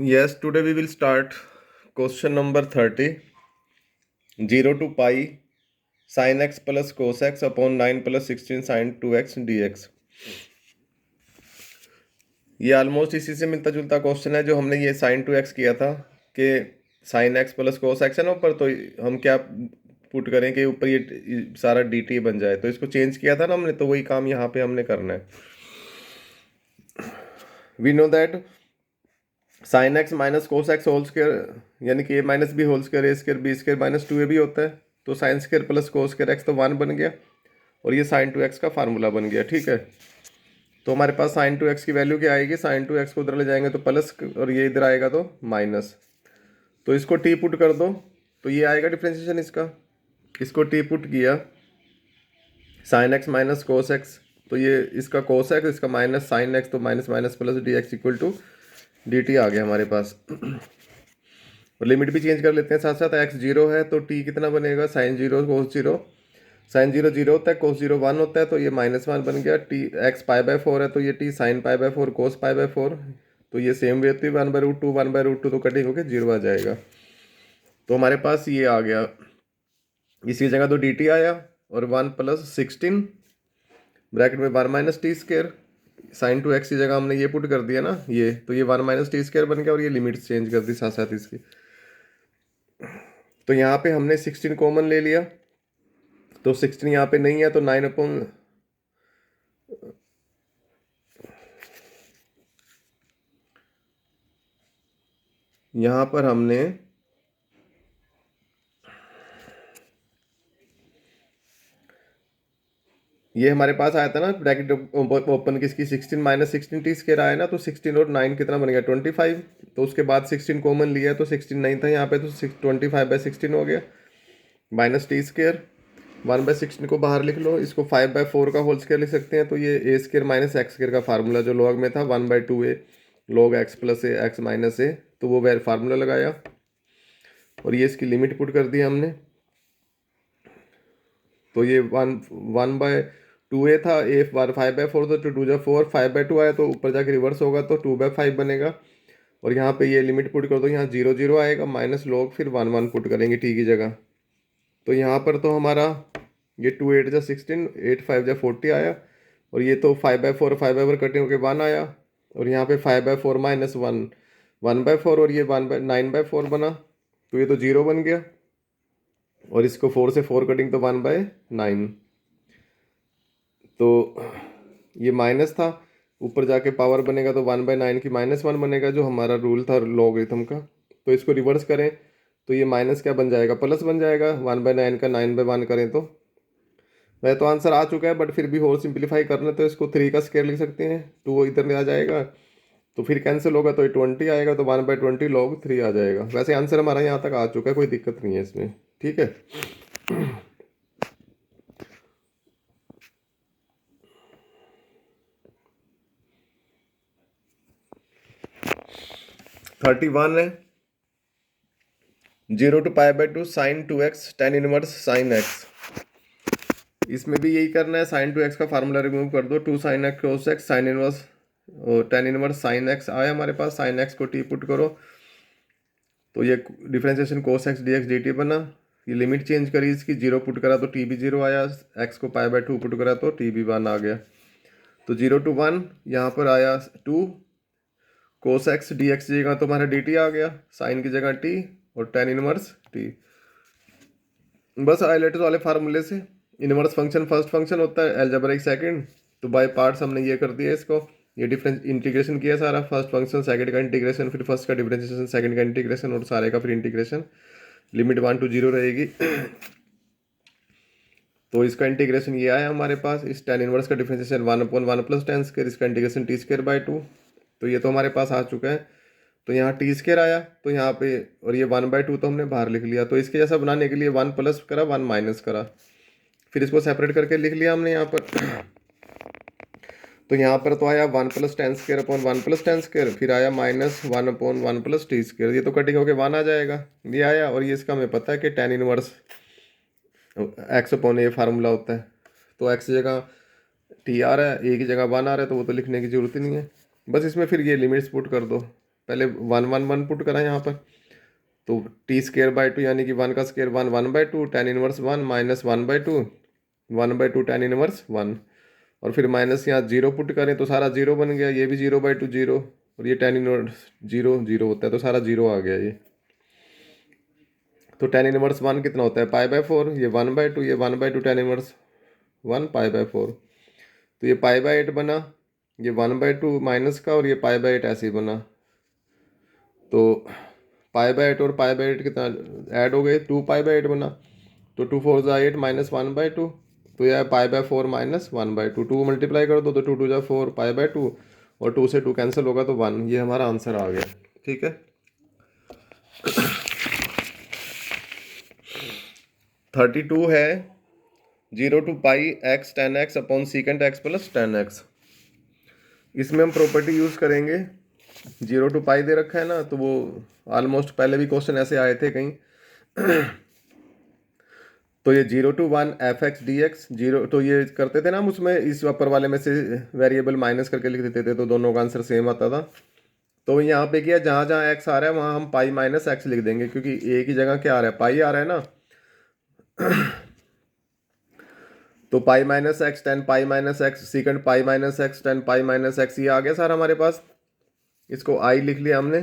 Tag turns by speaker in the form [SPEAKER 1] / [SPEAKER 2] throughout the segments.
[SPEAKER 1] Yes, today we will start question number 30. 0 to pi sin x plus cos x upon 9 plus 16 sin 2x dx. ये almost इसी से मिलता जुलता question है जो हमने ये sin 2x किया था कि sin x plus cos x है ना ऊपर, तो हम क्या पुट करें कि ऊपर ये सारा dt बन जाए। तो इसको चेंज किया था ना हमने, तो वही काम यहाँ पे हमने करना है। We know that sine x minus cos x whole square यानी कि a minus b whole square a square b square minus 2a भी होता है। तो sine square plus cos square x तो 1 बन गया और ये साइन 2x का फार्मूला बन गया। ठीक है, तो हमारे पास साइन 2x की वैल्यू क्या आएगी, साइन 2x को उधर ले जाएंगे तो प्लस और ये इधर आएगा तो माइनस। तो इसको टी पुट कर दो तो ये आएगा डिफ्रेंशिएशन इसका। इसको टी पुट किया sine x minus cos x, तो ये इसका कोस एक्स इसका माइनस साइन एक्स, तो minus minus plus d x equal to d t आ गया हमारे पास। और लिमिट भी चेंज कर लेते हैं साथ साथ। एक्स जीरो है तो टी कितना बनेगा, sine zero cos zero. Sine zero zero होता है, कोस जीरो 1 होता है, तो ये -1 बन गया। टी एक्स पाई बाय 4 है तो ये T sine pi by 4 cos pi by 4, तो ये सेम वे होती है 1/√2 1/√2, तो कटिंग होकर 0 आ जाएगा। तो हमारे पास ये आ गया, इसी जगह तो डी टी आया और 1 प्लस 16 ब्रैकेट में 1 minus T square. Sign 2x की जगह हमने ये पुट कर दिया ना, ये तो ये 1 माइनस टी स्क्र बन गया और ये लिमिट चेंज कर दी साथ साथ इसकी। तो यहाँ पे हमने 16 कॉमन ले लिया, तो 16 यहाँ पे नहीं है तो 9 अपॉन यहाँ पर हमने ये हमारे पास आया था ना ब्रैकेट ओपन किसकी 16 माइनस 16 टी स्क्वायर आया ना, तो 16 और 9 कितना बन गया 25। तो उसके बाद 16 कॉमन लिया तो 16 नहीं था यहाँ पे, तो 25/16 हो गया माइनस टी स्क्वायर 1/16 को बाहर लिख लो। इसको 5/4 का होल स्क्वायर लिख सकते हैं, तो ये ए स्क्वायर माइनस एक्स स्क्वायर का फार्मूला जो लॉग में था 1/2a लॉग एक्स प्लस ए एक्स माइनस ए, तो वो वेर फार्मूला लगाया और ये इसकी लिमिट पुट कर दी हमने। तो ये 1/2a था, ए 5/4 तो 2 4 5/2 आया तो ऊपर जाके रिवर्स होगा तो 2/5 बनेगा। और यहाँ पे ये लिमिट पुट कर दो, यहाँ 0 0 आएगा माइनस लॉग फिर 1 1 पुट करेंगे टी की जगह। तो यहाँ पर तो हमारा ये 2 8 जा 16 8 5 जा 40 आया और ये तो 5/4 5/4 कटिंग होकर 1 आया और यहाँ पे 5/4 माइनस 1 1/4 और ये 9/4 बना, तो ये तो 0 बन गया और इसको 4 से 4 कटिंग तो 1/9। तो ये माइनस था, ऊपर जाके पावर बनेगा तो 1/9 की -1 बनेगा जो हमारा रूल था लॉगरिथम का। तो इसको रिवर्स करें तो ये माइनस क्या बन जाएगा, प्लस बन जाएगा। 1/9 का 9/1 करें तो वह तो आंसर आ चुका है, बट फिर भी और सिंप्लीफाई करना तो इसको 3 का स्क्वायर लिख सकते हैं, 2 इधर आ जाएगा तो फिर कैंसिल होगा तो ये 20 आएगा, तो 1/20 लॉग 3 आ जाएगा। वैसे आंसर हमारा यहाँ तक आ चुका है, कोई दिक्कत नहीं है इसमें। ठीक है, 31 है 0 to π/2 sin 2x tan inverse sin x। इसमें भी यही करना है, sin 2x का फार्मूला रिमूव कर दो, 2 sin x cos x sin inverse और tan इनवर्स sin x आया हमारे पास। sin x को t पुट करो तो ये differentiation cos x dx dt बना। ये लिमिट चेंज करी इसकी, 0 पुट करा तो t भी 0 आया, x को π/2 पुट करा तो t भी 1 आ गया। तो 0 to 1 यहाँ पर आया 2 cos x dx की जगह तो हमारा dt आ गया, साइन की जगह t और tan इनवर्स t। बस आइलेट्स वाले फार्मूले से इनवर्स फंक्शन फर्स्ट फंक्शन होता है, अलजेब्रिक सेकंड, तो बाय पार्ट्स हमने ये कर दिया इसको। ये डिफरेंस इंटीग्रेशन किया सारा, फर्स्ट फंक्शन सेकंड का इंटीग्रेशन फिर फर्स्ट का डिफरेंशिएशन सेकंड का इंटीग्रेशन और सारे का फिर इंटीग्रेशन। लिमिट 1 to 0 रहेगी। तो इसका इंटीग्रेशन ये आया हमारे पास, इस tan इनवर्स का डिफरेंशिएशन 1/1 प्लस tan स्क्वायर, इसका इंटीग्रेशन t²/2। तो ये तो हमारे पास आ चुका है। तो यहाँ t² आया तो यहाँ पे, और ये 1/2 तो हमने बाहर लिख लिया। तो इसके जैसा बनाने के लिए 1 प्लस करा 1 माइनस करा, फिर इसको सेपरेट करके लिख लिया हमने यहाँ पर। तो यहाँ पर तो आया 1 प्लस tan² प्लस tan², फिर आया -1/1 प्लस t²। ये तो कटिंग होके 1 आ जाएगा, ये आया। और ये इसका हमें पता है कि tan इनवर्स x/a फार्मूला होता है। तो x की जगह t आ रहा है, a की जगह 1 आ रहा है, तो वो तो लिखने की जरूरत ही नहीं है। बस इसमें फिर ये लिमिट्स पुट कर दो, पहले 1 1 1 पुट करा यहाँ पर, तो t² 2 यानी कि 1 का square 1 1/2 tan inverse 1 minus 1/2 1/2 tan inverse 1, और फिर माइनस यहाँ 0 पुट करें तो सारा 0 बन गया, ये भी 0/2 0, और ये tan इनवर्स 0 0 होता है तो सारा 0 आ गया ये। तो tan इनवर्स 1 कितना होता है π/4, ये 1/2, ये 1/2 tan इनवर्स 1 π/4, तो ये π/8 बना, ये 1/2 माइनस का, और ये π/8 ऐसे ही बना। तो π/8 और π/8 कितना ऐड हो गए, 2π/8 बना, तो 2 4 जा 8 माइनस 1/2, तो यह π/4 माइनस 1/2, 2 मल्टीप्लाई कर दो तो 2 2 जा 4 π/2, और 2 से 2 कैंसिल होगा तो 1, ये हमारा आंसर आ गया। ठीक है। 32 है 0 to πx tan x upon secant x plus tan x। इसमें हम प्रॉपर्टी यूज़ करेंगे, 0 to π दे रखा है ना, तो वो ऑलमोस्ट पहले भी क्वेश्चन ऐसे आए थे कहीं। तो ये 0 to 1 fx dx 0, तो ये करते थे ना हम उसमें, इस अपर वाले में से वेरिएबल माइनस करके लिख देते थे तो दोनों का आंसर सेम आता था। तो यहाँ पे क्या, जहाँ जहाँ x आ रहा है वहाँ हम पाई माइनस एक्स लिख देंगे, क्योंकि a की जगह क्या आ रहा है, पाई आ रहा है ना। तो pi minus x ten pi minus x सीकेंड pi minus x ten pi minus x, ये आ गया सारा हमारे पास। इसको आई लिख लिया हमने।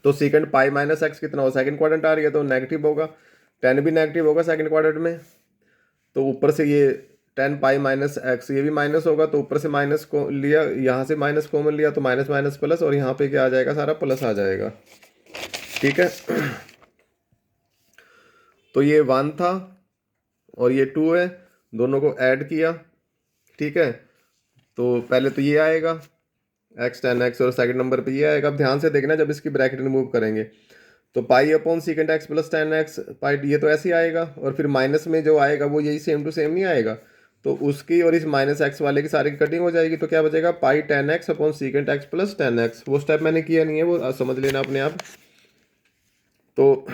[SPEAKER 1] तो सीकेंड पाई माइनस एक्स कितना हो, सेकंड क्वाड्रेंट आ रही है तो नेगेटिव होगा, टेन भी नेगेटिव होगा सेकंड क्वाड्रेंट में। तो ऊपर से ये 10 पाई माइनस एक्स ये भी माइनस होगा, तो ऊपर से माइनस को लिया, यहाँ से माइनस कॉमन लिया तो माइनस माइनस प्लस, और यहाँ पे क्या आ जाएगा, सारा प्लस आ जाएगा। ठीक है। तो ये 1 था और ये 2 है, दोनों को ऐड किया। ठीक है। तो पहले तो ये आएगा x tan x, और सेकंड नंबर पे ये आएगा। अब ध्यान से देखना जब इसकी ब्रैकेट रिमूव करेंगे, तो pi upon secant x plus tan x पाई, ये तो ऐसे ही आएगा, और फिर माइनस में जो आएगा वो यही सेम टू सेम नहीं आएगा, तो उसकी और इस माइनस एक्स वाले की सारी की कटिंग हो जाएगी। तो क्या बचेगा, पाई tan x upon secant x plus tan x। वो स्टेप मैंने किया नहीं है, वो समझ लेना अपने आप। तो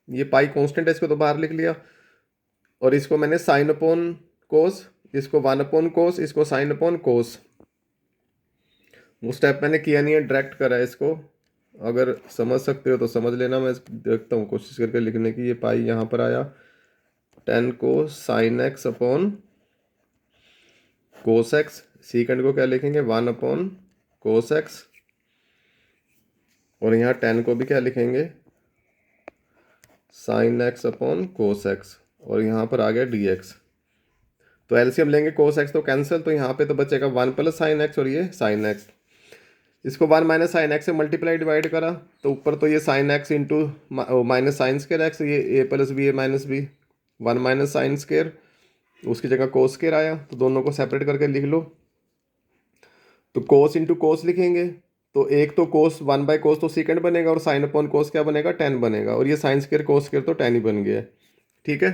[SPEAKER 1] ये पाई कॉन्स्टेंट है, इसको तो बाहर लिख लिया, और इसको मैंने साइन अपॉन कोस, इसको 1 अपॉन कोस, इसको साइन अपॉन कोस। वो स्टेप मैंने किया नहीं है, डायरेक्ट करा है इसको। अगर समझ सकते हो तो समझ लेना, मैं देखता हूँ कोशिश करके लिखने की। ये पाई यहाँ पर आया 10 को sine x upon cos x, सीकेंड को क्या लिखेंगे 1 अपॉन कोस एक्स, और यहाँ 10 को भी क्या लिखेंगे sine x upon cos x, और यहाँ पर आ गया डी एक्स। तो एलसीएम लेंगे, कोस एक्स तो कैंसिल, तो यहाँ पे तो बचेगा 1 प्लस साइन एक्स, और ये साइन एक्स। इसको 1 माइनस साइन एक्स से मल्टीप्लाई डिवाइड करा, तो ऊपर तो ये sine x into minus sine square x, ये a plus b a minus b, 1 minus sine square, उसकी जगह कोस स्केयर आया, तो दोनों को सेपरेट करके लिख लो। तो कोस इंटू कोस लिखेंगे, तो एक तो कोस 1 बाय कोस तो सीकेंड बनेगा, और साइन अपॉन कोस क्या बनेगा 10 बनेगा, और ये साइन स्केयर कोस स्केयर तो 10 ही बन गया है। ठीक है।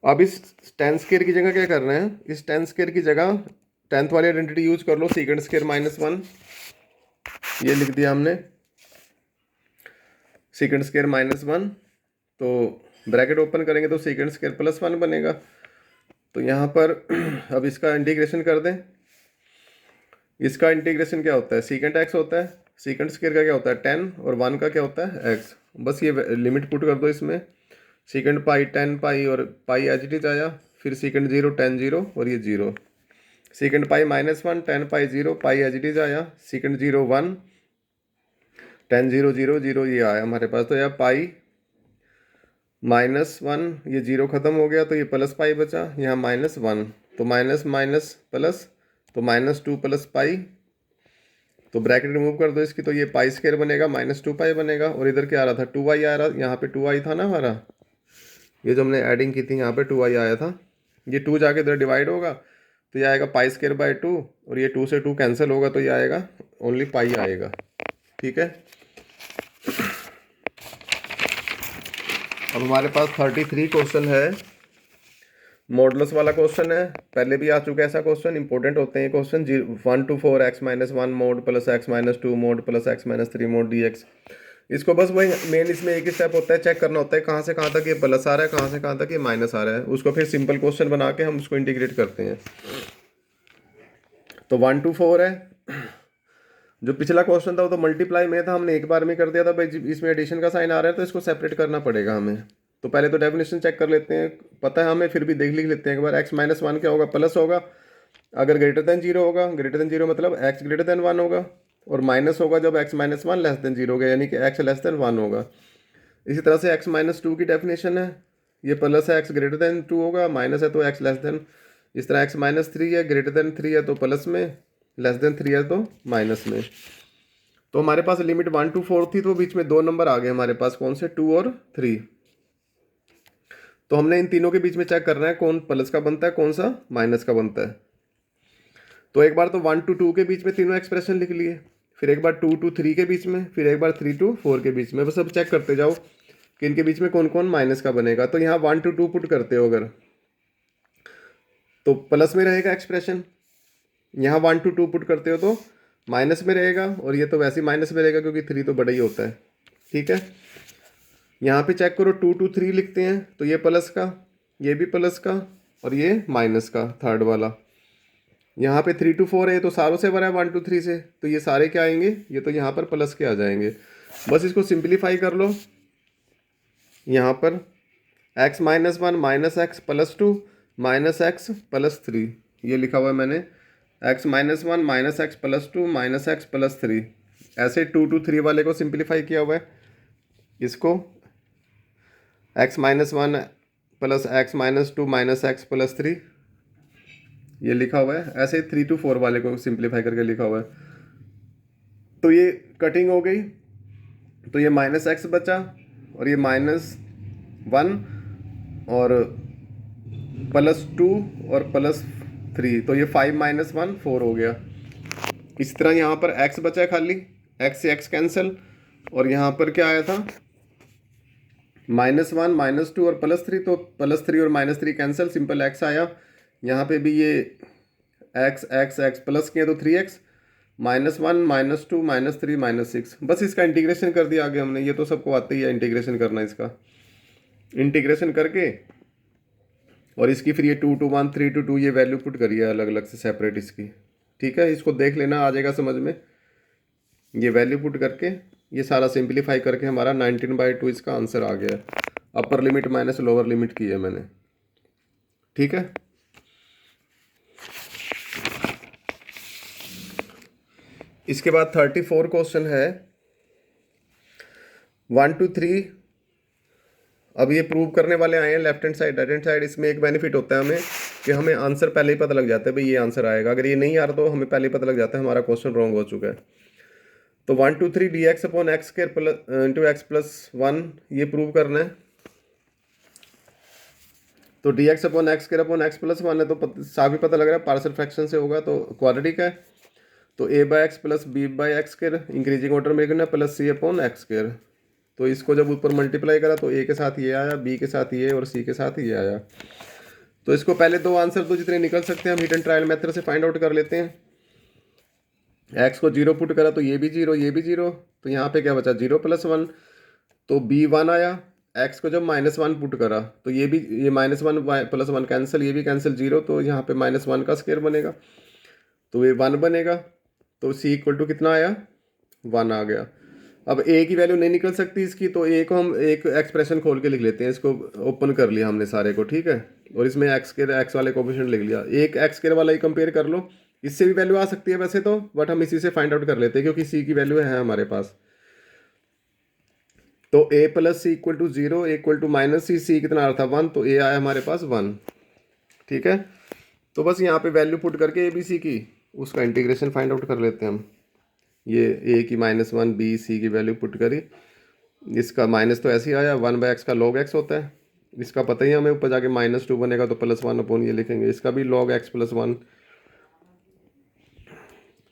[SPEAKER 1] अब इस टेन स्केयर की जगह क्या कर रहे हैं, इस टेन स्केयर की जगह टेंथ वाली आइडेंटिटी यूज कर लो, सीकेंड स्केयर माइनस 1, ये लिख दिया हमने सीकेंड स्केयर माइनस 1। तो ब्रैकेट ओपन करेंगे तो सीकेंड स्केयर प्लस 1 बनेगा। तो यहाँ पर अब इसका इंटीग्रेशन कर दें। इसका इंटीग्रेशन क्या होता है, सीकेंड एक्स होता है, सीकेंड स्केयर का क्या होता है 10, और 1 का क्या होता है एक्स। बस ये लिमिट पुट कर दो इसमें, सीकेंड पाई 10 पाई, और पाई एज इट इज आया, फिर सीकेंड 0 10 0, और ये 0, second pi minus 1 10 pi 0, pi as it is आया, सीकेंड 0 1 10 0 0 0, ये आया हमारे पास। तो यह पाई माइनस 1, ये 0 खत्म हो गया, तो ये प्लस पाई बचा, यहाँ माइनस 1, तो माइनस माइनस प्लस, तो माइनस 2 प्लस पाई। तो ब्रैकेट रिमूव कर दो इसकी, तो ये पाई स्केयर बनेगा माइनस 2 पाई बनेगा, और इधर क्या आ रहा था 2i आ रहा, यहाँ पे 2i था ना हमारा, ये जो हमने एडिंग की थी यहाँ पे 2i आया था, ये 2 जाके इधर डिवाइड होगा, तो ये आएगा पाई स्केयर बाय 2, और ये 2 से 2 कैंसिल होगा, तो ये आएगा ओनली पाई आएगा। ठीक है। अब हमारे पास 33 क्वेश्चन है, मॉडुलस वाला क्वेश्चन है, पहले भी आ चुका है ऐसा क्वेश्चन, इंपॉर्टेंट होते हैं ये question. 1 to 4 x minus 1 mode plus x minus 2 mode plus x minus 3 mode D x. इसको बस वही मेन इसमें एक ही स्टेप होता है, चेक करना होता है कहाँ से कहाँ तक ये प्लस आ रहा है, कहाँ से कहाँ तक ये माइनस आ रहा है, उसको फिर सिंपल क्वेश्चन बना के हम उसको इंटीग्रेट करते हैं। तो 1 to 4 है, जो पिछला क्वेश्चन था वो तो मल्टीप्लाई में था, हमने एक बार में कर दिया था भाई, इसमें एडिशन का साइन आ रहा है तो इसको सेपरेट करना पड़ेगा हमें। तो पहले तो डेफिनेशन चेक कर लेते हैं, पता है हमें, फिर भी देख लिख लेते हैं एक बार। एक्स माइनस वन क्या होगा, प्लस होगा, अगर ग्रेटर देन जीरो होगा, ग्रेटर देन जीरो मतलब एक्स ग्रेटर देन वन होगा, और माइनस होगा जब x minus one less than zero होगा, यानी कि एक्स लेस देन वन होगा। इसी तरह से एक्स माइनस टू की डेफिनेशन है, ये प्लस है, एक्स ग्रेटर देन टू होगा, माइनस है तो एक्स लेस देन, इस तरह एक्स माइनस थ्री है, ग्रेटर देन थ्री है तो प्लस में, लेस देन थ्री है तो माइनस में। तो हमारे पास लिमिट 1 to 4 थी, तो बीच में दो नंबर आ गए हमारे पास, कौन से, 2 और 3। तो हमने इन तीनों के बीच में चेक करना है कौन प्लस का बनता है, कौन सा माइनस का बनता है। तो एक बार तो 1 to 2 के बीच में तीनों एक्सप्रेशन लिख लिए, फिर एक बार 2 to 3 के बीच में, फिर एक बार 3 to 4 के बीच में। बस अब चेक करते जाओ कि इनके बीच में कौन कौन माइनस का बनेगा। तो यहाँ 1 to 2 पुट करते हो अगर, तो प्लस में रहेगा एक्सप्रेशन, यहाँ 1 to 2 पुट करते हो तो माइनस में रहेगा, और ये तो वैसे ही माइनस में रहेगा क्योंकि 3 तो बड़ा ही होता है। ठीक है, यहाँ पे चेक करो 2 to 3 लिखते हैं तो ये प्लस का, ये भी प्लस का, और ये माइनस का थर्ड वाला। यहाँ पे 3 to 4 है तो सारों से बना है 1 to 3 से, तो ये सारे क्या आएंगे, ये तो यहाँ पर प्लस के आ जाएंगे। बस इसको सिंप्लीफाई कर लो, यहाँ पर x minus one minus x plus two minus x plus three, ये लिखा हुआ है मैंने, x minus one minus x plus two minus x plus three. ऐसे 2 to 3 वाले को सिंप्लीफाई किया हुआ है, इसको x minus one plus x minus two minus x plus three, ये लिखा हुआ है। ऐसे 3 to 4 वाले को सिंप्लीफाई करके लिखा हुआ है। तो ये कटिंग हो गई, तो ये माइनस एक्स बचा, और ये माइनस वन और प्लस टू और प्लस थ्री, तो ये 5 माइनस वन 4 हो गया। इस तरह यहाँ पर x बचा है खाली, x से x कैंसिल, और यहाँ पर क्या आया था, माइनस वन माइनस टू और प्लस थ्री, तो प्लस थ्री और minus three cancel, simple x आया। यहाँ पे भी ये x x x प्लस किया तो 3x, minus one minus two minus three minus six. बस इसका इंटीग्रेशन कर दिया आगे हमने, ये तो सबको आते ही है इंटीग्रेशन करना, इसका इंटीग्रेशन करके, और इसकी फिर ये 2 to 1 3 to 2 ये वैल्यू पुट करिए अलग अलग से सेपरेट इसकी। ठीक है, इसको देख लेना, आ जाएगा समझ में। ये वैल्यू पुट करके ये सारा सिंप्लीफाई करके हमारा 19/2 इसका आंसर आ गया। Upper limit minus lower limit की है मैंने। ठीक है, इसके बाद 34 क्वेश्चन है 1 to 3। अब ये प्रूव करने वाले आए हैं left hand side right hand side. इसमें एक बेनिफिट होता है हमें कि हमें आंसर पहले ही पता लग जाता है भाई ये आंसर आएगा। अगर ये नहीं आ रहा तो हमें पहले ही पता लग जाता है हमारा क्वेश्चन रॉन्ग हो चुका है। तो 1 to 3 dx upon x square plus into x plus one, ये प्रूव करना है। तो dx upon x square upon x plus one है, तो साफ ही पता लग रहा है पार्शियल फ्रैक्शन से होगा, तो क्वाड्रेटिक है। तो a by x plus b by x square increasing order में करना plus c upon x square. तो इसको जब ऊपर मल्टीप्लाई करा तो a के साथ ये आया, b के साथ ये और c के साथ ये आया। तो इसको पहले दो आंसर तो जितने निकल सकते हैं हम हिट एंड ट्रायल मेथड से फाइंड आउट कर लेते हैं। x को जीरो पुट करा तो ये भी जीरो ये भी जीरो, तो यहाँ पे क्या बचा, जीरो प्लस वन, तो b वन आया। x को जब माइनस वन पुट करा तो ये भी, ये minus one plus one cancel, ये भी कैंसिल जीरो, तो यहाँ पे माइनस वन का स्क्वायर बनेगा, तो ये वन बनेगा। तो c इक्वल टू कितना आया, वन आ गया। अब a की वैल्यू नहीं निकल सकती इसकी, तो a को हम एक एक्सप्रेशन खोल के लिख लेते हैं। इसको ओपन कर लिया हमने सारे को, ठीक है, और इसमें एक्स वाले कोफिशिएंट लिख लिया। एक एक्स वाला ही कंपेयर कर लो, इससे भी वैल्यू आ सकती है वैसे तो, बट हम इसी से फाइंड आउट कर लेते हैं क्योंकि c की वैल्यू है हमारे पास। तो a plus c equal to zero, equal to minus c कितना आ रहा था, वन, तो a आया हमारे पास वन। ठीक है, तो बस यहाँ पे वैल्यू पुट करके a b c की उसका इंटीग्रेशन फाइंड आउट कर लेते हैं हम। ये a की माइनस वन, b c की वैल्यू पुट करी, इसका माइनस तो ऐसे ही आया, वन बाई एक्स का लॉग एक्स होता है, इसका पता ही हमें, ऊपर जाके माइनस टू बनेगा तो प्लस वन अपॉन ये लिखेंगे, इसका भी लॉग एक्स प्लस वन।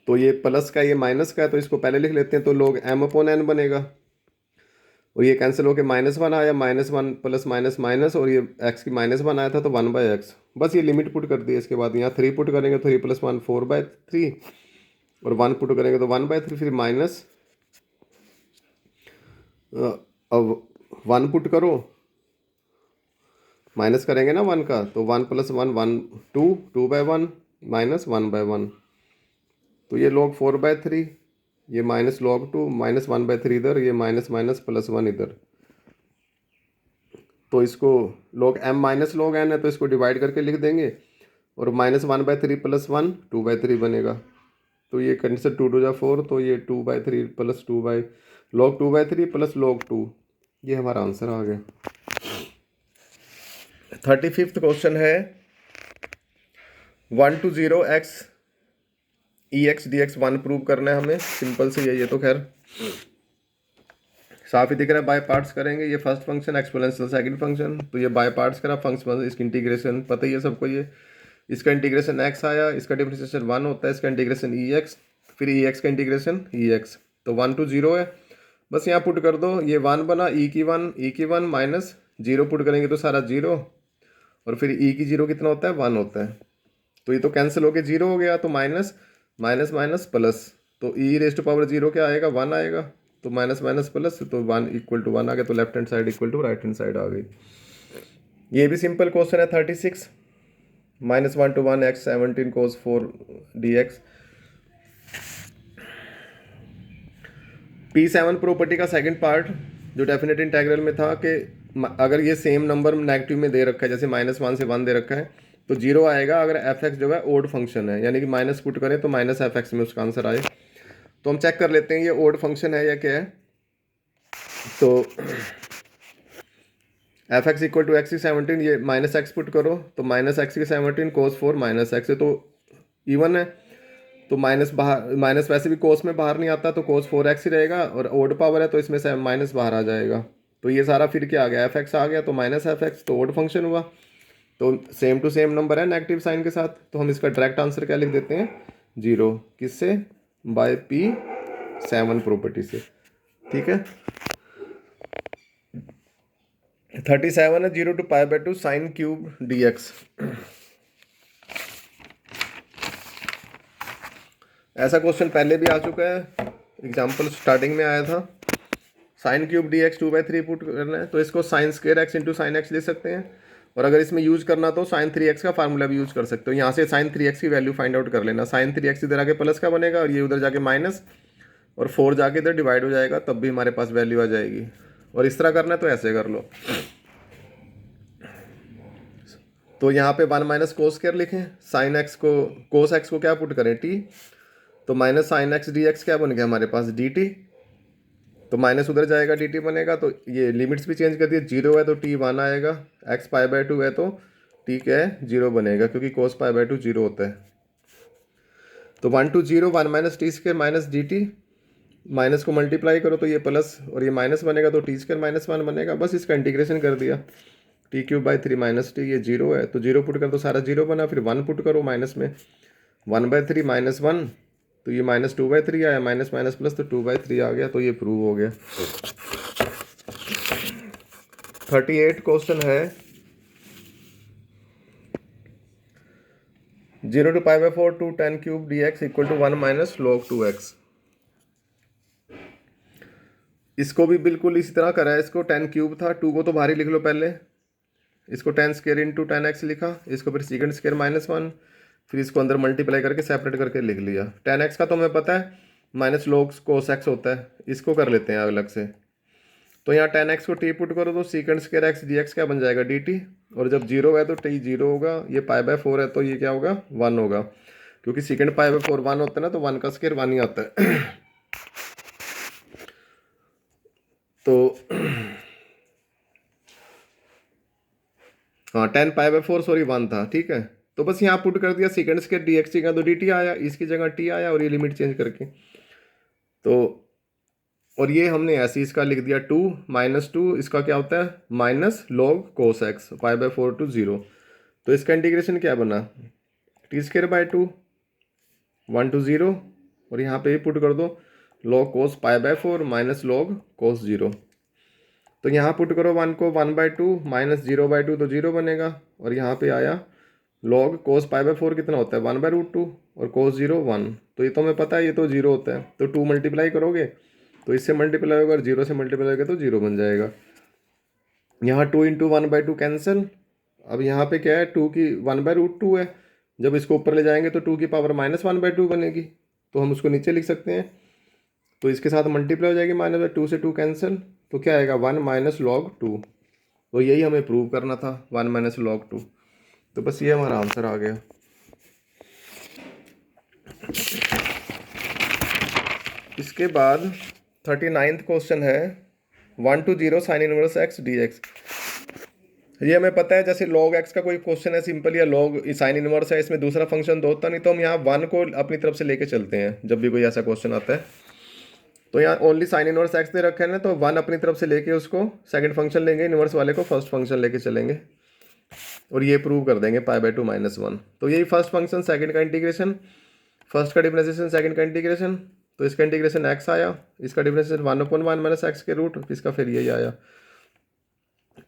[SPEAKER 1] तो ये प्लस का ये माइनस का है तो इसको पहले लिख लेते हैं, तो लॉग m अपॉन n बनेगा, और ये कैंसिल होकर माइनस वन आया, minus one plus minus minus, और ये x की माइनस वन आया था तो वन बाई एक्स। बस ये लिमिट पुट कर दी। इसके बाद यहाँ थ्री पुट करेंगे, three plus one four by three, और वन पुट करेंगे तो वन बाई थ्री, फिर माइनस, अब वन पुट करो, माइनस करेंगे ना वन का, तो one plus one one, two, two by one minus one by one, तो ये लॉग फोर बाई थ्री, ये माइनस लॉग टू, माइनस 1/3 इधर, ये माइनस माइनस प्लस 1 इधर। तो इसको log m minus log n है तो इसको डिवाइड करके लिख देंगे, और -1/3 प्लस 1 2/3 बनेगा। तो ये कंडीशन 2×4, तो ये 2/3 प्लस 2/3 प्लस log 2, ये हमारा आंसर आ गया। 35वां क्वेश्चन है 1 to 0 x ex dx 1 prove करना है हमें। सिंपल से ये तो खैर साफ ही दिख रहा है। बाय पार्ट्स करेंगे। ये first function exponential second function, तो ये बाय पार्ट्स करा फंक्शन, इसकी इंटीग्रेशन पता ही है सबको। ये इसका इंटीग्रेशन x आया, इसका डिफरेंशिएशन 1 होता है, इसका इंटीग्रेशन ex, फिर ex का इंटीग्रेशन ex, तो 1 to 0 है। बस यहाँ पुट कर दो, ये 1 बना, e की 1 माइनस 0 पुट करेंगे तो सारा 0, और फिर e की 0 कितना होता है 1 होता है। तो ये तो कैंसिल होके 0 हो गया, तो माइनस माइनस माइनस प्लस, तो e रेज़ टू पावर 0 क्या आएगा 1 आएगा, तो माइनस माइनस प्लस, तो 1 इक्वल टू 1 आ गया, तो left hand side equal to right hand side आ गई। ये भी सिंपल क्वेश्चन है। 36 -1 to 1 x 17 cos 4 dx। P7 property का सेकंड पार्ट जो डेफिनेट इंटीग्रल में था कि अगर ये सेम नंबर नेगेटिव में दे रखा है, जैसे -1 से 1 दे रखा है, तो 0 आएगा अगर एफ एक्स जो है ओड फंक्शन है, यानी कि माइनस पुट करें तो माइनस एफ एक्स में उसका आंसर आए। तो हम चेक कर लेते हैं ये ओड फंक्शन है या क्या है। तो f x equal to x की 17, ये माइनस एक्स पुट करो तो माइनस एक्स की 17 कोस 4 माइनस एक्स है, तो इवन है, तो माइनस बाहर, माइनस वैसे भी कोस में बाहर नहीं आता, तो कोस 4x ही रहेगा, और ओड पावर है तो इसमें से माइनस बाहर आ जाएगा। तो ये सारा फिर क्या आ गया एफ एक्स आ गया, तो माइनस एफ एक्स, तो ओड फंक्शन हुआ। तो सेम टू सेम नंबर है नेगेटिव साइन के साथ, तो हम इसका डायरेक्ट आंसर क्या लिख देते हैं 0, किससे, बाय P7 प्रॉपर्टी से। ठीक है। 37 है 0 to π/2 साइन क्यूब dx। ऐसा क्वेश्चन पहले भी आ चुका है, एग्जाम्पल स्टार्टिंग में आया था। साइन क्यूब dx 2/3 पुट करना है, तो इसको sine square x into sine x ले सकते हैं, और अगर इसमें यूज करना तो साइन 3x का फार्मूला भी यूज कर सकते हो। यहाँ से साइन 3x की वैल्यू फाइंड आउट कर लेना। साइन 3x इधर आके प्लस का बनेगा, और ये उधर जाके माइनस, और 4 जाके इधर डिवाइड हो जाएगा, तब भी हमारे पास वैल्यू आ जाएगी। और इस तरह करना है तो ऐसे कर लो। तो यहाँ पे 1 माइनस कोस स्क्वायर लिखें, साइन एक्स को, कोस एक्स को क्या पुट करें t, तो minus sine x d x क्या बन गया हमारे पास dt, तो माइनस उधर जाएगा dt बनेगा, तो ये लिमिट्स भी चेंज कर दिए, 0 है तो t 1 आएगा, x π/2 है तो t क्या है 0 बनेगा, क्योंकि कोस π/2 0 होता है। तो 1 to 0 1 minus T square minus dt, minus को मल्टीप्लाई करो तो ये प्लस, और ये माइनस बनेगा तो t स्क्वायर माइनस 1 बनेगा। बस इसका इंटीग्रेशन कर दिया, t³/3 माइनस टी, ये 0 है तो 0 पुट कर तो सारा 0 बना, फिर 1 पुट करो माइनस में, 1/3 माइनस 1, तो ये -2/3 आया, माइनस माइनस प्लस, तो 2/3 आ गया, तो ये प्रूव हो गया। 38 क्वेश्चन है 0 to π/4 to tan³ dx equal to 1 minus log 2x। इसको भी बिल्कुल इसी तरह करा है। इसको tan³ था, 2 को तो बाहर ही लिख लो पहले, इसको tan square into tan x लिखा, इसको फिर सेकंड स्क्वायर -1, फिर इसको अंदर मल्टीप्लाई करके सेपरेट करके लिख लिया। tan x का तो हमें पता है माइनस log cos x होता है, इसको कर लेते हैं अलग से। तो यहाँ tan x को t पुट करो तो सेकंड स्क्वायर x dx क्या बन जाएगा dt, और जब 0 है तो t 0 होगा, ये π/4 है तो ये क्या होगा 1 होगा, क्योंकि सेकंड π/4 1 होता है ना, तो 1 का स्क्वायर 1 ही आता है। तो हाँ tan π/4 सॉरी 1 था, ठीक है। तो बस यहाँ पुट कर दिया, सेकंड स्क्वायर dx की जगह तो dt आया, इसकी जगह t आया, और ये लिमिट चेंज करके, तो और ये हमने ऐसे इसका लिख दिया 2 -2, इसका क्या होता है minus log cos x π/4 to 0। तो इसका इंटीग्रेशन क्या बना t²/2 1 to 0, और यहाँ पे पुट कर दो log cos π/4 minus log cos 0। तो यहाँ पुट करो 1 को 1/2 माइनस 0/2, तो 0 बनेगा, और यहाँ पे आया log cos π/4 कितना होता है 1/√2, और cos 0 1, तो ये तो हमें पता है ये तो 0 होता है, तो 2 मल्टीप्लाई करोगे तो इससे मल्टीप्लाई होगा, और 0 से मल्टीप्लाई होगा तो 0 बन जाएगा। यहाँ 2 इंटू 1/2 कैंसिल। अब यहाँ पे क्या है 2 की 1/√2 है, जब इसको ऊपर ले जाएंगे तो 2 की पावर -1/2 बनेगी, तो हम उसको नीचे लिख सकते हैं तो इसके साथ मल्टीप्लाई हो जाएगी, -2 से 2 कैंसिल, तो क्या आएगा 1 माइनस लॉग 2। तो यही हमें प्रूव करना था, 1 माइनस लॉग 2। तो बस ये हमारा आंसर आ गया। इसके बाद 39वां क्वेश्चन है 1 to 0 sine inverse x d x. ये हमें पता है, जैसे log x का कोई क्वेश्चन है सिंपल, या log साइन इनवर्स है, इसमें दूसरा फंक्शन दो होता नहीं, तो हम यहाँ 1 को अपनी तरफ से लेके चलते हैं जब भी कोई ऐसा क्वेश्चन आता है। तो यहाँ ओनली साइन इनवर्स एक्स दे रखा है ना, तो 1 अपनी तरफ से लेके उसको सेकंड फंक्शन लेंगे, इनवर्स वाले को फर्स्ट फंक्शन लेके चलेंगे और ये प्रूव कर देंगे π/2 -1। तो यही फर्स्ट फंक्शन, सेकंड का इंटीग्रेशन, फर्स्ट का डिफरेंशिएशन, सेकंड का इंटीग्रेशन। तो इसका इंटीग्रेशन x आया, इसका डिफरेंशिएशन 1/1 - x के रूट, इसका फिर यही आया।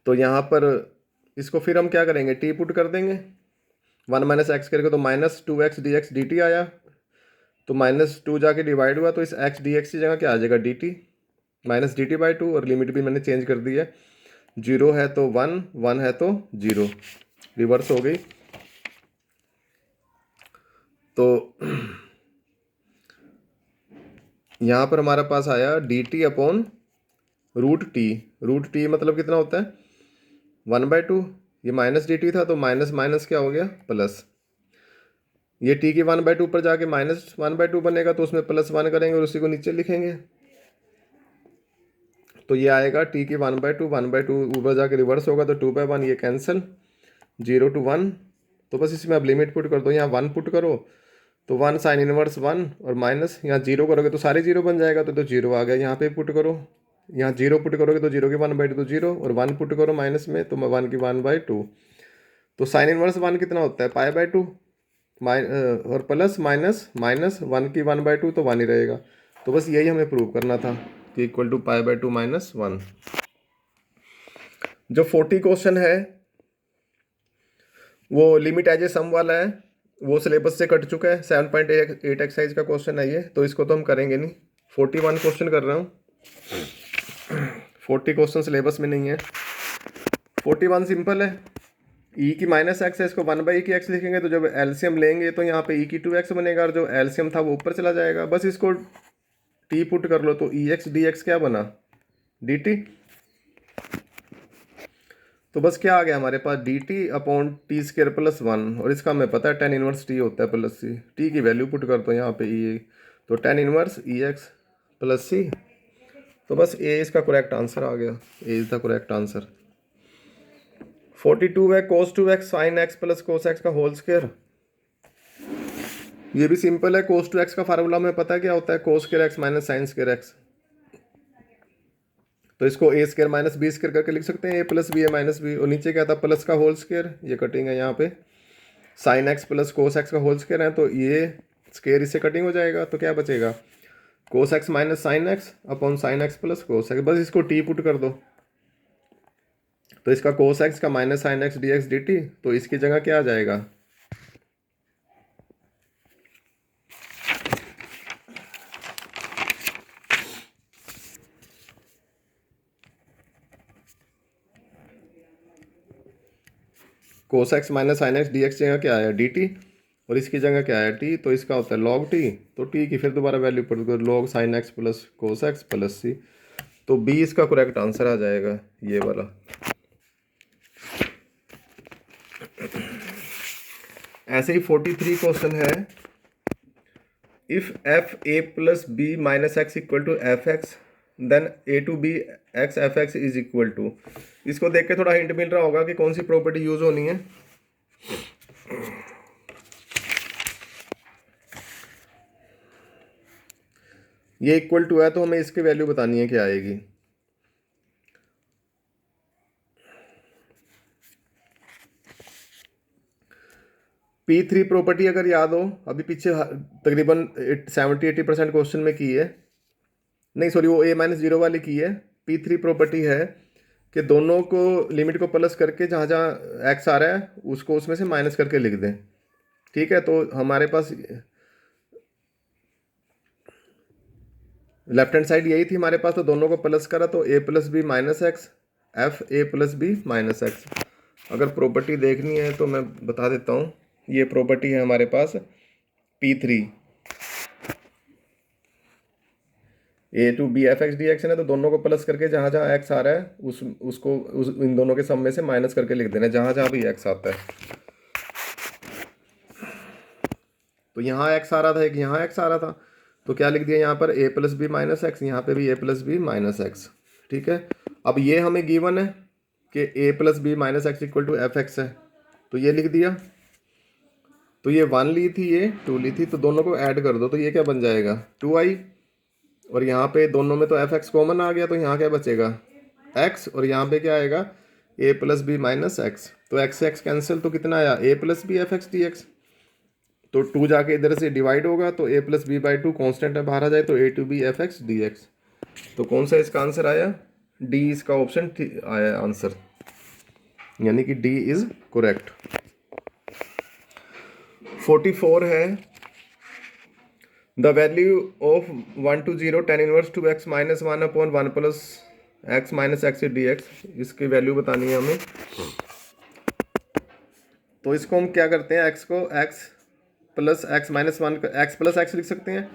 [SPEAKER 1] तो यहाँ पर इसको फिर हम क्या करेंगे, t पुट कर देंगे, 1 - x करके तो -2x dx dt आया, तो -2 जाके डिवाइड हुआ, तो इस x dx की जगह क्या आ जाएगा dt, -dt/2, और लिमिट भी मैंने चेंज कर दी है, 0 है तो 1, 1 है तो 0, रिवर्स हो गई। तो यहाँ पर हमारे पास आया dt/√t। रूट टी मतलब कितना होता है 1/2, ये -dt था तो माइनस माइनस क्या हो गया प्लस, ये t की 1/2 पर जाके -1/2 बनेगा, तो उसमें +1 करेंगे और उसी को नीचे लिखेंगे। तो ये आएगा t की 1/2 ऊपर जाके रिवर्स होगा, तो 2/1 ये कैंसिल, 0 to 1। तो बस इसमें अब लिमिट पुट कर दो, यहाँ 1 पुट करो तो 1 साइन इनवर्स 1, और माइनस यहाँ 0 करोगे तो सारे 0 बन जाएगा, तो 0 आ गया। यहाँ पे पुट करो, यहाँ 0 पुट करोगे तो 0 की 1/2 तो 0, और 1 पुट करो माइनस में तो 1 की 1/2। तो साइन इनवर्स 1 कितना होता है π/2, और प्लस माइनस माइनस 1 की 1/2 तो 1 ही रहेगा। तो बस यही हमें प्रूव करना था कि इक्वल टू π/2 - 1। जो 40 क्वेश्चन है वो लिमिट एज ए सम वाला है, वो सिलेबस से कट चुका है, 7.8 एक्सरसाइज का क्वेश्चन है ये, तो इसको तो हम करेंगे नहीं। 41 क्वेश्चन कर रहा हूँ, 40 क्वेश्चन सिलेबस में नहीं है। 41 सिंपल है, e की -x है, इसको 1/e की x लिखेंगे, तो जब एलसीएम लेंगे तो यहाँ पे e की 2x बनेगा, और जो एलसीएम था वो ऊपर चला जाएगा। बस इसको t पुट कर लो, तो ex dx क्या बना dt। तो बस क्या आ गया हमारे पास dt/t² + 1, और इसका हमें पता है tan इनवर्स t होता है प्लस c। t की वैल्यू पुट कर दो यहाँ पे e, तो tan इनवर्स ex + c। तो बस a इसका करेक्ट आंसर आ गया, a is the correct answer. 42 है cos 2x sin x + cos x का होल स्क्वायर। ये भी सिंपल है, cos 2x का फार्मूला हमें पता है क्या होता है, cos square x - sin square x। तो इसको a² - b² करके लिख सकते हैं, a + b a - b, और नीचे क्या था प्लस का होल स्क्वायर, ये कटिंग है यहाँ पे, sin x + cos x का होल स्क्वायर है, तो ये स्क्वायर इससे कटिंग हो जाएगा, तो क्या बचेगा cos x - sin x upon sin x + cos x। बस इसको t पुट कर दो, तो इसका cos x का -sin x dx dt, तो इसकी जगह क्या आ जाएगा cos x - sin x dx जगह क्या आया dt, और इसकी जगह क्या है t, तो इसका होता है log t, तो t की फिर दोबारा वैल्यू पुट करो, log sin x + cos x + c। तो b इसका करेक्ट आंसर आ जाएगा, ये वाला। ऐसे ही 43 क्वेश्चन है, if f a + b - x = f(x), then a to b x f(x) is equal to. इसको देख के थोड़ा हिंट मिल रहा होगा कि कौन सी प्रॉपर्टी यूज होनी है। ये इक्वल टू है तो हमें इसकी वैल्यू बतानी है क्या आएगी। P3 प्रॉपर्टी अगर याद हो, अभी पीछे तकरीबन 70-80% क्वेश्चन में की है, नहीं सॉरी वो a - 0 वाली की है। P3 प्रॉपर्टी है कि दोनों को लिमिट को प्लस करके जहाँ जहाँ x आ रहा है उसको उसमें से माइनस करके लिख दें, ठीक है। तो हमारे पास लेफ्ट हैंड साइड यही थी हमारे पास, तो दोनों को प्लस करा तो a + b - x f a + b - x। अगर प्रॉपर्टी देखनी है तो मैं बता देता हूँ, ये प्रॉपर्टी है हमारे पास P3, a to b f x d x है ना, तो दोनों को प्लस करके जहाँ जहाँ एक्स आ रहा है इन दोनों के सम में से माइनस करके लिख देना जहाँ जहाँ भी एक्स आता है। तो यहाँ एक्स आ रहा था, एक यहाँ एक्स आ रहा था, तो क्या लिख दिया यहाँ पर a plus b minus x, यहाँ पर भी a plus b minus x. ठीक है, अब ये हमें गिवन है कि a plus b minus x equal to f x है, तो ये लिख दिया। तो ये 1 ली थी, ये 2 ली थी, तो दोनों को ऐड कर दो, तो ये क्या बन जाएगा 2i, और यहाँ पे दोनों में तो एफ एक्स कॉमन आ गया, तो यहाँ क्या बचेगा x, और यहाँ पे क्या आएगा a plus b minus x. तो x से x कैंसिल, तो कितना आया a plus b f x d x. तो 2 जाके इधर से डिवाइड होगा, तो a plus b by 2 constant है, बाहर आ जाए तो a to b f x d x. तो कौन सा इसका आंसर आया, डी इसका ऑप्शन आया आंसर, यानी कि डी इज करेक्ट। 44 है, the value of 1 to 0 tan inverse 2x minus 1 upon 1 plus x minus x d x, इसकी वैल्यू बतानी है हमें। तो इसको हम क्या करते हैं, x को x plus x minus 1 x plus x लिख सकते हैं,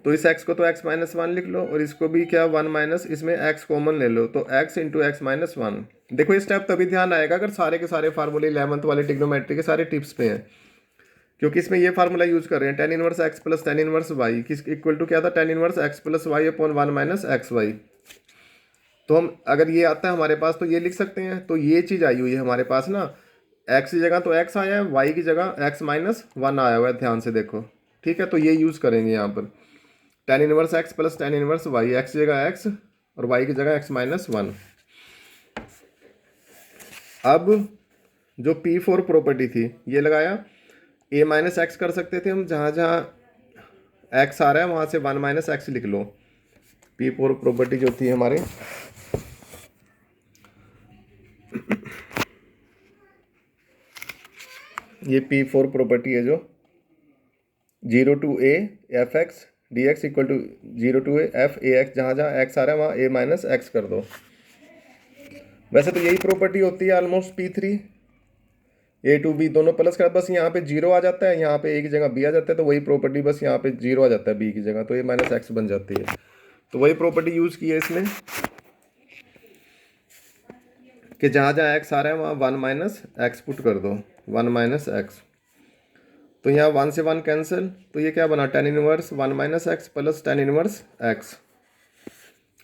[SPEAKER 1] तो इस x को तो x माइनस 1 लिख लो, और इसको भी क्या 1 माइनस, इसमें x कॉमन ले लो, तो x इंटू एक्स माइनस 1। देखो ये स्टेप तभी ध्यान आएगा अगर सारे के सारे फार्मूले 11th वाले ट्रिग्नोमेट्री के सारे टिप्स पे हैं, क्योंकि इसमें ये फार्मूला यूज कर रहे हैं tan inverse x plus tan inverse y, किस इक्वल टू क्या था tan inverse x plus y upon 1 minus x y. तो हम अगर ये आता है हमारे पास तो ये लिख सकते हैं, तो ये चीज़ आई हुई है हमारे पास ना, x की जगह तो x आया है, y की जगह x माइनस 1 आया हुआ है, ध्यान से देखो। ठीक है, तो ये यूज़ करेंगे यहाँ पर tan inverse x plus tan inverse y, x की जगह x और y की जगह x माइनस 1। अब जो P4 प्रॉपर्टी थी ये लगाया, a माइनस एक्स कर सकते थे हम, जहाँ जहाँ x आ रहा है वहाँ से 1 माइनस एक्स लिख लो। P4 प्रॉपर्टी जो थी हमारे, ये P4 प्रॉपर्टी है जो 0 to a f x d x equal to 0 to a f a x, जहाँ जहाँ x आ रहा है वहाँ a माइनस एक्स कर दो। वैसे तो यही प्रॉपर्टी होती है almost P3, a to b दोनों प्लस कर, बस यहाँ पे 0 आ जाता है, यहाँ पे a की जगह b आ जाता है, तो वही प्रॉपर्टी बस यहाँ पे 0 आ जाता है b की जगह, तो a माइनस एक्स बन जाती है। तो वही प्रॉपर्टी यूज़ की है इसमें कि जहाँ जहाँ x आ रहा है वहाँ 1 माइनस एक्स पुट कर दो, 1 माइनस एक्स। तो यहाँ 1 से 1 कैंसिल, तो ये क्या बना tan inverse 1 minus x plus tan inverse x.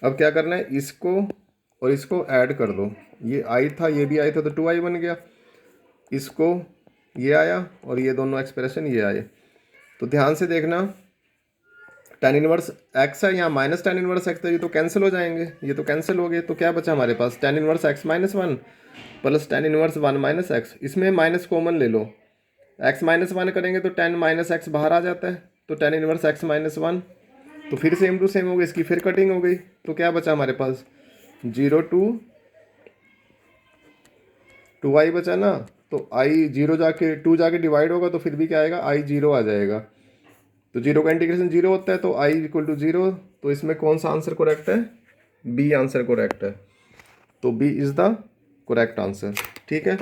[SPEAKER 1] अब क्या करना है, इसको और इसको ऐड कर दो, ये आई था ये भी आई था, तो 2i बन गया, इसको ये आया और ये दोनों एक्सप्रेशन ये आए। तो ध्यान से देखना, tan इनवर्स एक्स है यहाँ माइनस tan इनवर्स एक्स, तो ये तो कैंसिल हो जाएंगे, ये तो कैंसिल हो गए, तो क्या बचा हमारे पास tan inverse x minus 1 plus tan inverse 1 minus x. इसमें माइनस कॉमन ले लो, x माइनस 1 करेंगे तो tan माइनस एक्स बाहर आ जाता है, तो tan इनवर्स x माइनस 1, तो फिर सेम टू सेम हो गई, इसकी फिर कटिंग हो गई, तो क्या बचा हमारे पास 0 to 2i बचा ना, तो i 0 जाके 2 जाके डिवाइड होगा, तो फिर भी क्या आएगा i 0 आ जाएगा, तो 0 का इंटीग्रेशन 0 होता है, तो i इक्वल टू 0। तो इसमें कौन सा आंसर करेक्ट है, बी आंसर करेक्ट है, तो b is the correct answer. ठीक है,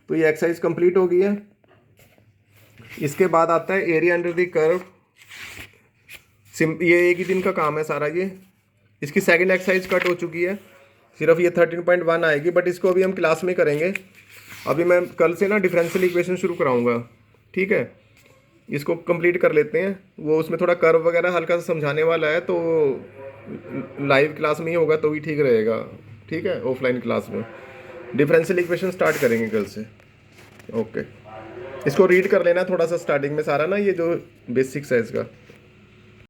[SPEAKER 1] तो ये एक्सरसाइज कंप्लीट हो गई है। इसके बाद आता है एरिया अंडर द कर्व, ये एक ही दिन का काम है सारा ये। इसकी सेकंड एक्सरसाइज कट हो चुकी है, सिर्फ ये 13.1 आएगी, बट इसको अभी हम क्लास में करेंगे। अभी मैं कल से ना डिफरेंशियल इक्वेशन शुरू कराऊंगा, ठीक है, इसको कंप्लीट कर लेते हैं। वो उसमें थोड़ा कर्व वगैरह हल्का सा समझाने वाला है, तो लाइव क्लास में ही होगा तो ही ठीक रहेगा, ठीक है। ऑफलाइन क्लास में डिफरेंशियल इक्वेशन स्टार्ट करेंगे कल से, ओके। इसको रीड कर लेना थोड़ा सा स्टार्टिंग में सारा ना, ये जो बेसिक्स है इसका।